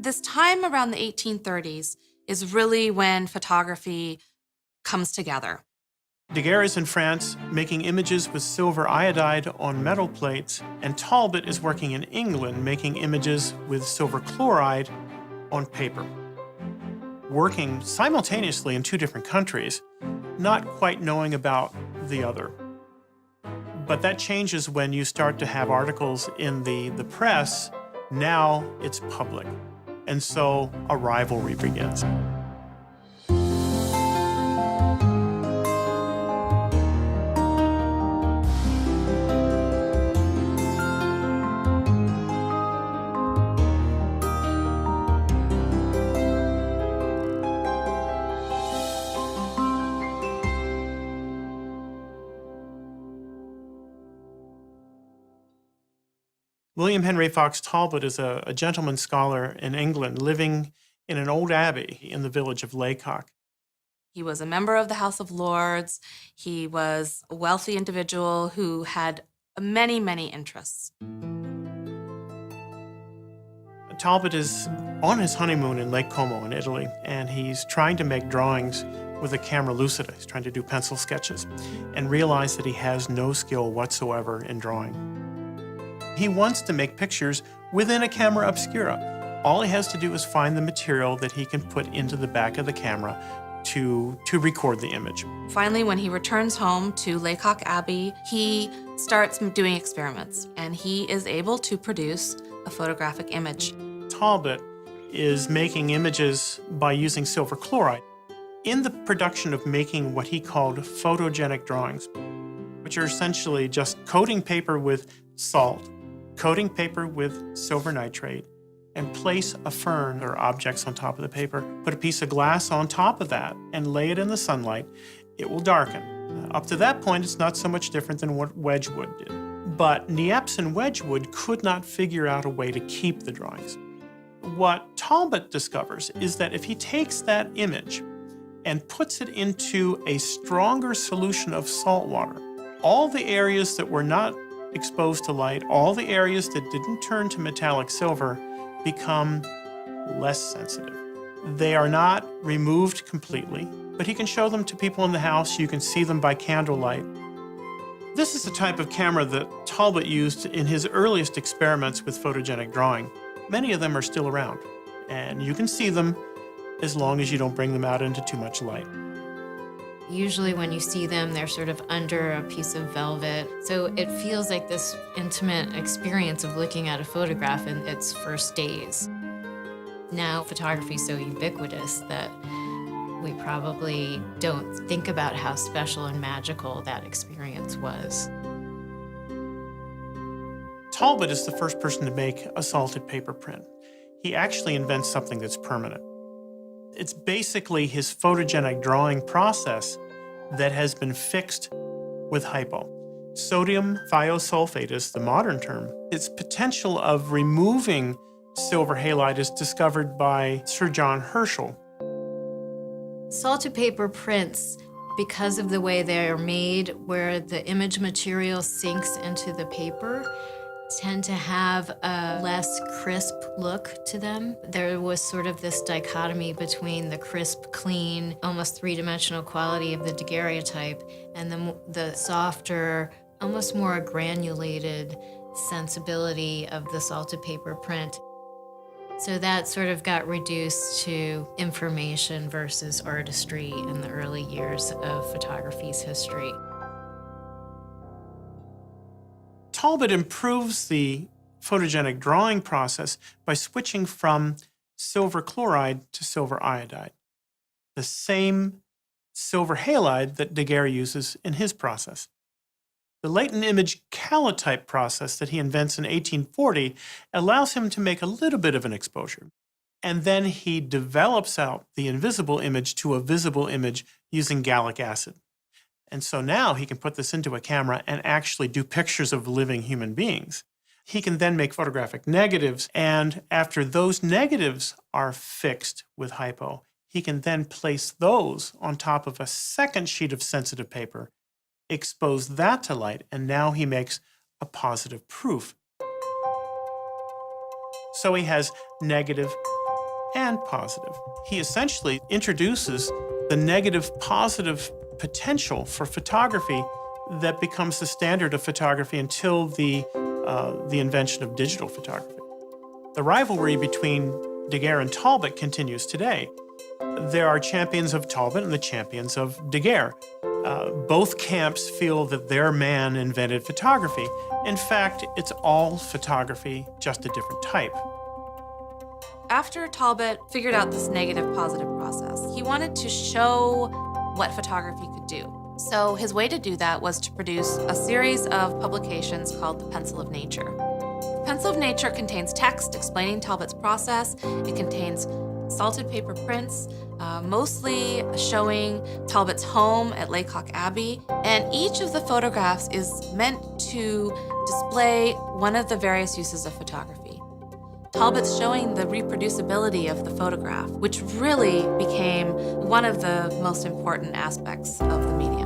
This time around the 1830s is really when photography comes together. Daguerre is in France making images with silver iodide on metal plates, and Talbot is working in England making images with silver chloride on paper. Working simultaneously in two different countries, not quite knowing about the other. But that changes when you start to have articles in the press. Now it's public. And so a rivalry begins. William Henry Fox Talbot is a gentleman scholar in England living in an old abbey in the village of Laycock. He was a member of the House of Lords. He was a wealthy individual who had many, many interests. Talbot is on his honeymoon in Lake Como in Italy, and he's trying to make drawings with a camera lucida. He's trying to do pencil sketches and realized that he has no skill whatsoever in drawing. He wants to make pictures within a camera obscura. All he has to do is find the material that he can put into the back of the camera to record the image. Finally, when he returns home to Laycock Abbey, he starts doing experiments, and he is able to produce a photographic image. Talbot is making images by using silver chloride in the production of making what he called photogenic drawings, which are essentially just coating paper with salt, coating paper with silver nitrate, and place a fern or objects on top of the paper. Put a piece of glass on top of that and lay it in the sunlight. It will darken. Up to that point, it's not so much different than what Wedgwood did. But Niepce and Wedgwood could not figure out a way to keep the drawings. What Talbot discovers is that if he takes that image and puts it into a stronger solution of salt water, all the areas that were not exposed to light, all the areas that didn't turn to metallic silver become less sensitive. They are not removed completely, but he can show them to people in the house. You can see them by candlelight. This is the type of camera that Talbot used in his earliest experiments with photogenic drawing. Many of them are still around, and you can see them as long as you don't bring them out into too much light. Usually when you see them, they're sort of under a piece of velvet. So it feels like this intimate experience of looking at a photograph in its first days. Now photography is so ubiquitous that we probably don't think about how special and magical that experience was. Talbot is the first person to make a salted paper print. He actually invents something that's permanent. It's basically his photogenic drawing process that has been fixed with hypo. Sodium thiosulfate is the modern term. Its potential of removing silver halide is discovered by Sir John Herschel. Salted paper prints, because of the way they're made, where the image material sinks into the paper, tend to have a less crisp look to them. There was sort of this dichotomy between the crisp, clean, almost three-dimensional quality of the daguerreotype and the softer, almost more granulated sensibility of the salted paper print. So that sort of got reduced to information versus artistry in the early years of photography's history. Talbot improves the photogenic drawing process by switching from silver chloride to silver iodide, the same silver halide that Daguerre uses in his process. The latent image calotype process that he invents in 1840 allows him to make a little bit of an exposure. And then he develops out the invisible image to a visible image using gallic acid. And so now he can put this into a camera and actually do pictures of living human beings. He can then make photographic negatives, and after those negatives are fixed with hypo, he can then place those on top of a second sheet of sensitive paper, expose that to light, and now he makes a positive proof. So he has negative, and positive. He essentially introduces the negative-positive potential for photography that becomes the standard of photography until the invention of digital photography. The rivalry between Daguerre and Talbot continues today. There are champions of Talbot and the champions of Daguerre. Both camps feel that their man invented photography. In fact, it's all photography, just a different type. After Talbot figured out this negative-positive process, he wanted to show what photography could do. So his way to do that was to produce a series of publications called The Pencil of Nature. The Pencil of Nature contains text explaining Talbot's process. It contains salted paper prints, mostly showing Talbot's home at Laycock Abbey. And each of the photographs is meant to display one of the various uses of photography. Talbot's showing the reproducibility of the photograph, which really became one of the most important aspects of the medium.